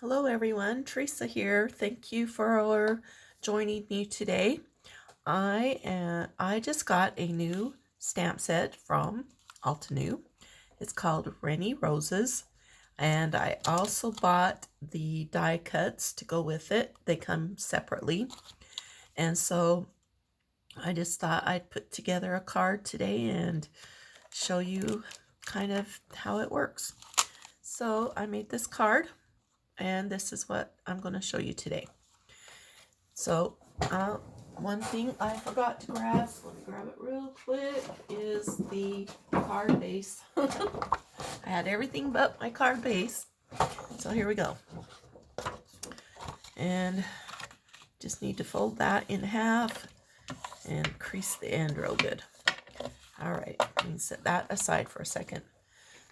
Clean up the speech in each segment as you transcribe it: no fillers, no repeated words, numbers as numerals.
Hello everyone, Teresa here. Thank you for joining me today. I just got a new stamp set from Altenew. It's called Rainy Roses, and I also bought the die cuts to go with it. They come separately, and so I just thought I'd put together a card today and show you kind of how it works. So I made this card, and this is what I'm going to show you today. So one thing I forgot to grab, let me grab it real quick, is the card base. I had everything but my card base. So here we go. And just need to fold that in half and crease the end real good. All right, let me set that aside for a second.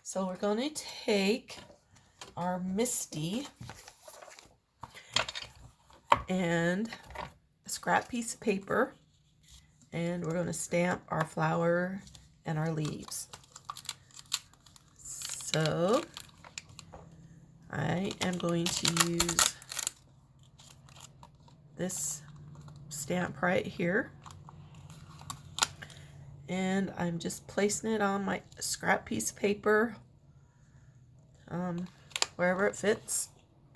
So we're going to take our Misty and a scrap piece of paper, and we're going to stamp our flower and our leaves. So I am going to use this stamp right here, and I'm just placing it on my scrap piece of paper wherever it fits,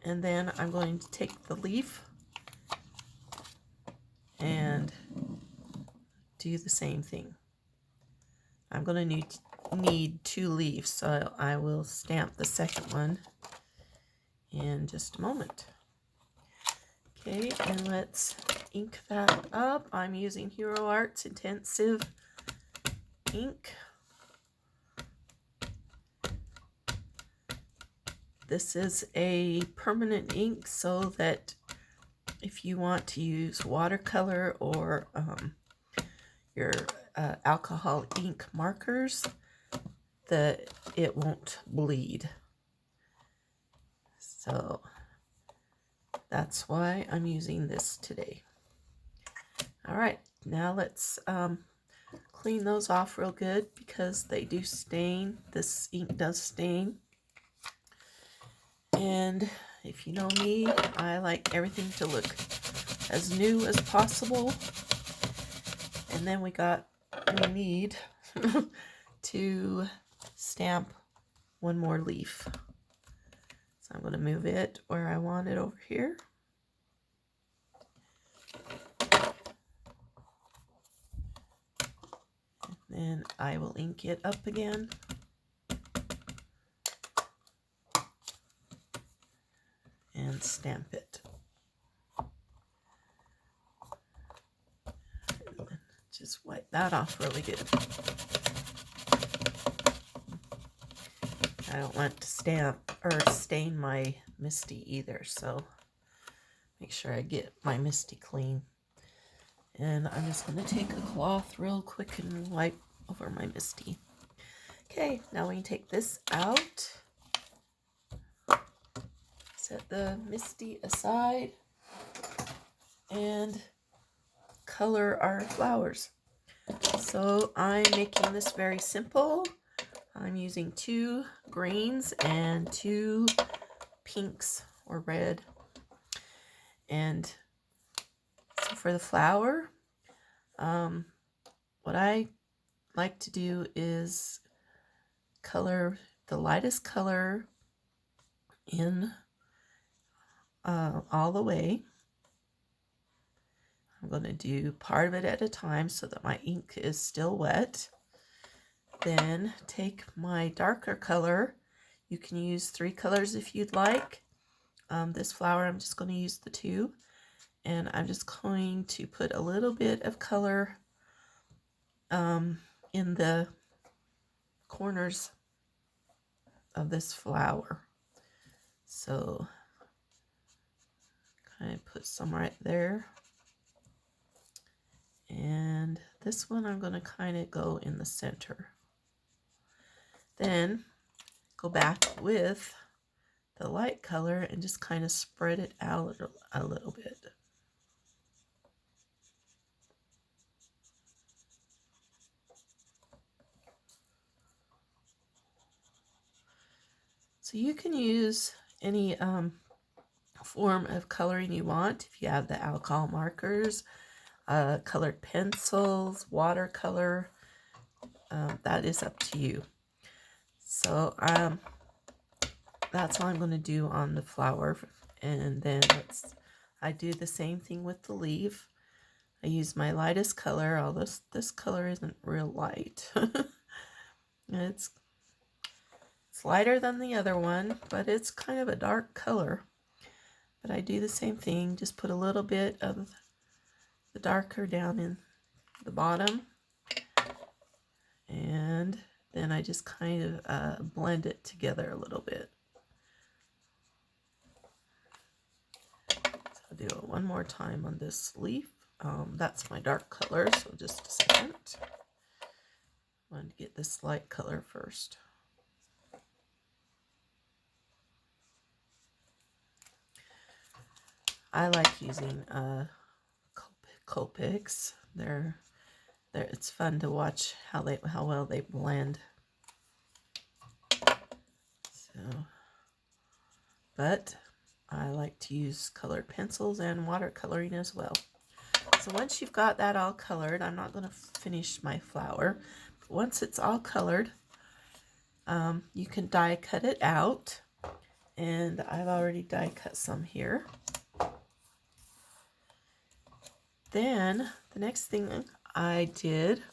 and then I'm going to take the leaf and do the same thing. I'm going to need 2 leaves, so I will stamp the second one in just a moment. Okay, and let's ink that up. I'm using Hero Arts Intensive ink. This is a permanent ink, so that if you want to use watercolor or your alcohol ink markers, that it won't bleed. So that's why I'm using this today. All right, now let's clean those off real good, because they do stain. This ink does stain. And if you know me, I like everything to look as new as possible. And then we need to stamp one more leaf. So I'm going to move it where I want it over here. And then I will ink it up again. And stamp it. And just wipe that off really good. I don't want to stamp or stain my Misty either, so make sure I get my Misty clean. And I'm just going to take a cloth real quick and wipe over my Misty. Okay, now we can take this out. Set the Misty aside and color our flowers. So I'm making this very simple. I'm using 2 greens and 2 pinks or red. And so for the flower, what I like to do is color the lightest color in all the way. I'm going to do part of it at a time so that my ink is still wet. Then take my darker color. You can use 3 colors if you'd like. This flower, I'm just going to use the 2. And I'm just going to put a little bit of color in the corners of this flower. So kind of put some right there. And this one I'm going to kind of go in the center. Then go back with the light color and just kind of spread it out a little bit. So you can use any form of coloring you want. If you have the alcohol markers, colored pencils, watercolor, that is up to you. So that's all I'm going to do on the flower, and then I do the same thing with the leaf. I use my lightest color, although this color isn't real light. It's lighter than the other one, but it's kind of a dark color. But I do the same thing, just put a little bit of the darker down in the bottom, and then I just kind of blend it together a little bit. So I'll do it one more time on this leaf. That's my dark color, so just a second. I want to get this light color first. I like using Copics. It's fun to watch how well they blend. So, but I like to use colored pencils and watercoloring as well. So once you've got that all colored, I'm not going to finish my flower. But once it's all colored, you can die cut it out, and I've already die cut some here. Then the next thing I did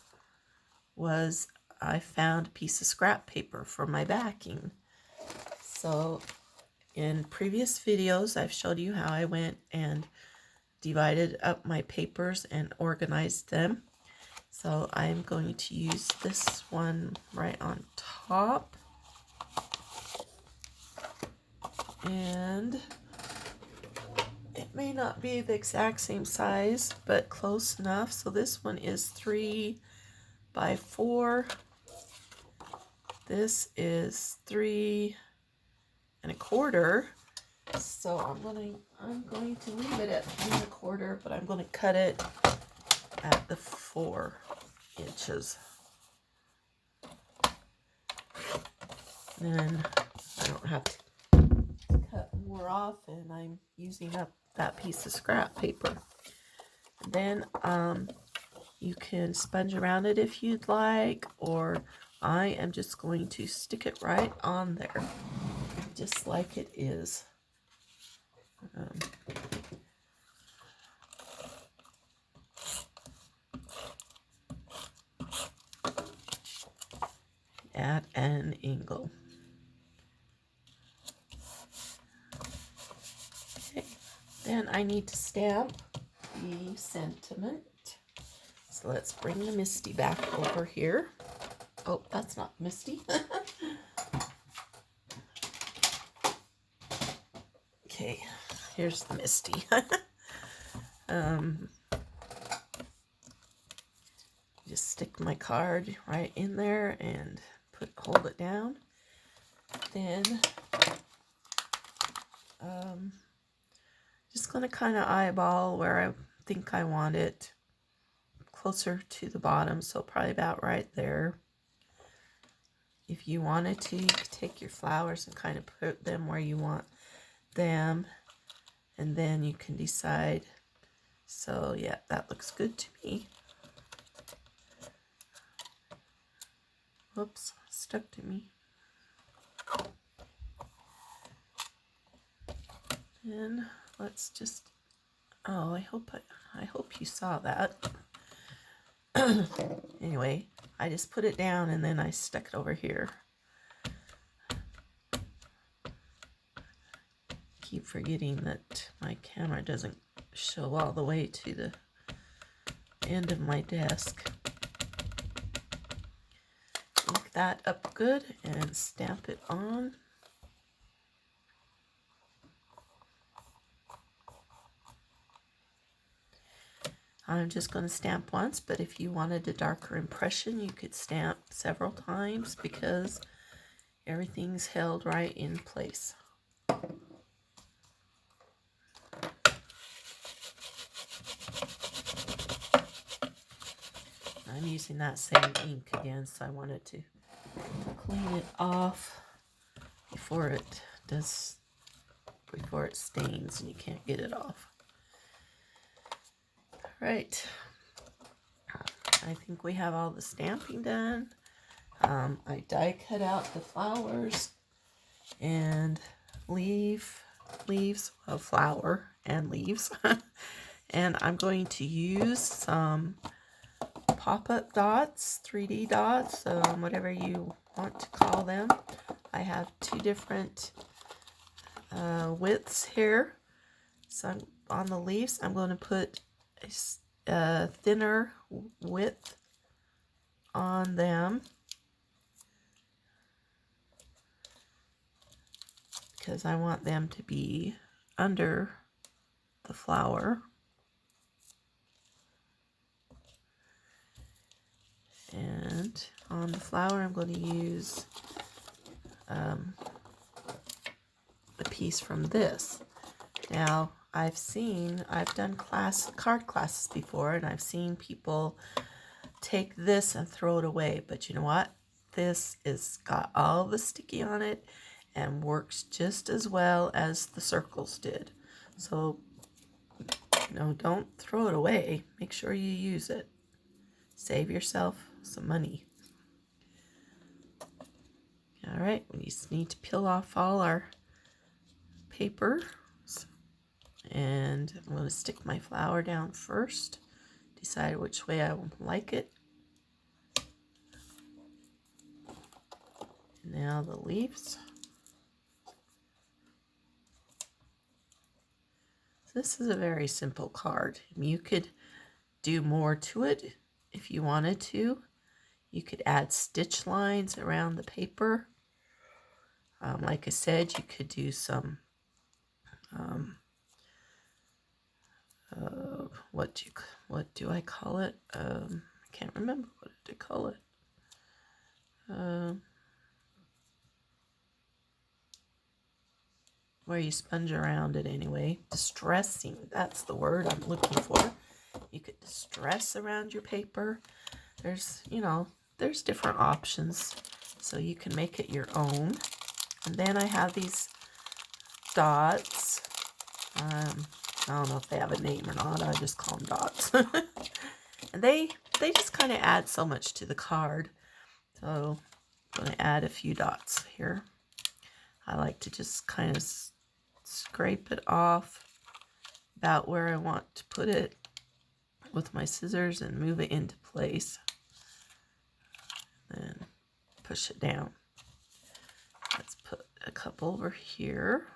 was I found a piece of scrap paper for my backing. So in previous videos, I've showed you how I went and divided up my papers and organized them. So I'm going to use this one right on top. And it may not be the exact same size, but close enough. So this one is 3 by 4. This is 3 1/4. So I'm going to leave it at 3 1/4, but I'm going to cut it at the 4 inches. Then I don't have to cut more off, and I'm using up that piece of scrap paper. Then you can sponge around it if you'd like, or I am just going to stick it right on there, just like it is. At an angle. Okay. Then I need to stamp the sentiment. So let's bring the Misty back over here. Oh, that's not Misty. Okay, here's the Misty. Just stick my card right in there and hold it down. Then just going to kind of eyeball where I think I want it, closer to the bottom, so probably about right there. If you wanted to, you could take your flowers and kind of put them where you want them, and then you can decide. So yeah, that looks good to me. Whoops, stuck to me. And let's just, oh, I hope you saw that. Anyway, I just put it down and then I stuck it over here. Keep forgetting that my camera doesn't show all the way to the end of my desk. Ink that up good and stamp it on. I'm just going to stamp once, but if you wanted a darker impression, you could stamp several times because everything's held right in place. I'm using that same ink again, so I wanted to clean it off before it does before it stains and you can't get it off. All right, I think we have all the stamping done. I die cut out the flowers and leaves of flower and leaves. And I'm going to use some pop-up dots, 3D dots, whatever you want to call them. I have two different widths here. So on the leaves, I'm going to put a thinner width on them because I want them to be under the flower. And on the flower, I'm going to use a piece from this. Now, I've done card classes before, and I've seen people take this and throw it away. But you know what? This is got all the sticky on it and works just as well as the circles did. So, don't throw it away. Make sure you use it. Save yourself some money. All right, we just need to peel off all our paper. And I'm going to stick my flower down first. Decide which way I like it. Now the leaves. This is a very simple card. You could do more to it if you wanted to. You could add stitch lines around the paper. Like I said, you could do some what do I call it? I can't remember what to call it. Where you sponge around it anyway. Distressing, that's the word I'm looking for. You could distress around your paper. There's different options, so you can make it your own. And then I have these dots. I don't know if they have a name or not. I just call them dots. And they just kind of add so much to the card. So I'm going to add a few dots here. I like to just kind of scrape it off about where I want to put it with my scissors and move it into place. Then push it down. Let's put a couple over here.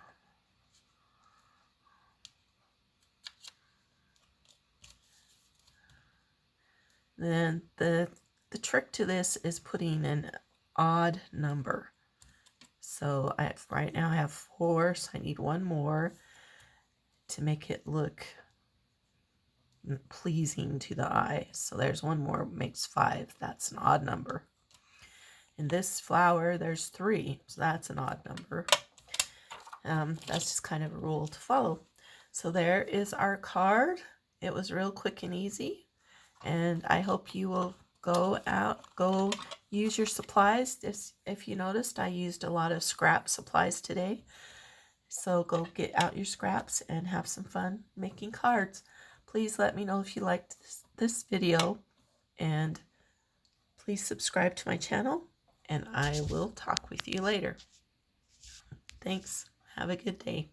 Then the trick to this is putting an odd number. So right now I have 4, so I need one more to make it look pleasing to the eye. So there's one more, makes 5. That's an odd number. In this flower, there's 3, so that's an odd number. That's just kind of a rule to follow. So there is our card. It was real quick and easy. And I hope you will go use your supplies. If you noticed, I used a lot of scrap supplies today. So go get out your scraps and have some fun making cards. Please let me know if you liked this video. And please subscribe to my channel. And I will talk with you later. Thanks. Have a good day.